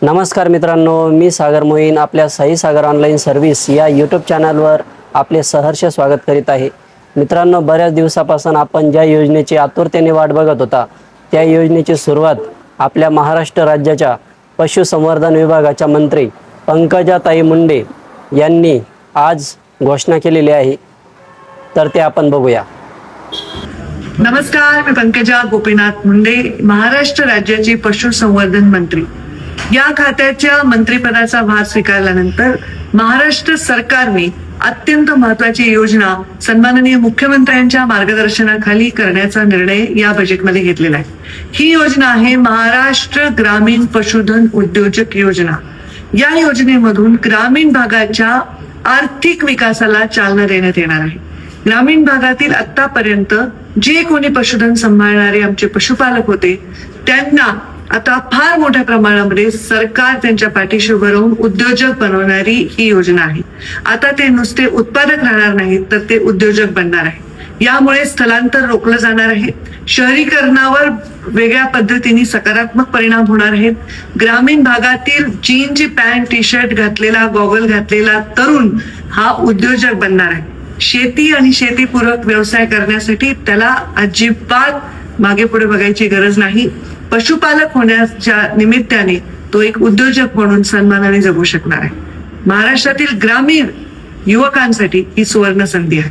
नमस्कार मित्रांनो, मी सागर मोहीन आपल्या सही सागर ऑनलाईन सर्व्हिस या यूट्यूब चॅनलवर आपले सहर्ष स्वागत करीत आहे। मित्रांनो, बऱ्याच दिवसापासून आपण ज्या योजनेची आतुरतेने वाट बघत होता त्या योजनेची सुरुवात आपल्या महाराष्ट्र राज्याच्या पशुसंवर्धन विभागाच्या मंत्री पंकजाताई मुंडे यांनी आज घोषणा केलेली आहे। तर ते आपण बघूया। नमस्कार, मी पंकजा गोपीनाथ मुंडे, महाराष्ट्र राज्याची पशुसंवर्धन मंत्री। या खात्याच्या मंत्रिपदाचा भार स्वीकारल्यानंतर महाराष्ट्र सरकारने अत्यंत महत्त्वाची योजना सन्माननीय मुख्यमंत्र्यांच्या मार्गदर्शनाखाली करण्याचा निर्णय या बजेटमध्ये घेतलेला आहे। ही योजना आहे महाराष्ट्र ग्रामीण पशुधन उद्योजक योजना। या योजनेमधून ग्रामीण भागाच्या आर्थिक विकासाला चालना देण्यात येणार आहे। ग्रामीण भागातील आतापर्यंत जे कोणी पशुधन सांभाळणारे आमचे पशुपालक होते त्यांना आता फार मोठ्या प्रमाणामध्ये सरकार त्यांच्या पाठीशी उभं राहून उद्योजक बनवणारी ही योजना आहे। आता ते नुसते उत्पादक राहणार नाहीत तर ते उद्योजक बनणार आहे। यामुळे स्थलांतर रोखलं जाणार आहे, शहरीकरणावर वेगळ्या पद्धतीने सकारात्मक परिणाम होणार आहेत। ग्रामीण भागातील जीनची पॅन्ट टी शर्ट घातलेला गॉगल घातलेला तरुण हा उद्योजक बनणार आहे। शेती आणि शेतीपूरक व्यवसाय करण्यासाठी त्याला अजिबात मागे पुढे बघायची गरज नाही। पशुपालक होण्याच्या निमित्ताने तो एक उद्योजक म्हणून सन्मानाने जगू शकणार आहे। महाराष्ट्रातील ग्रामीण युवकांसाठी ही सुवर्ण संधी आहे।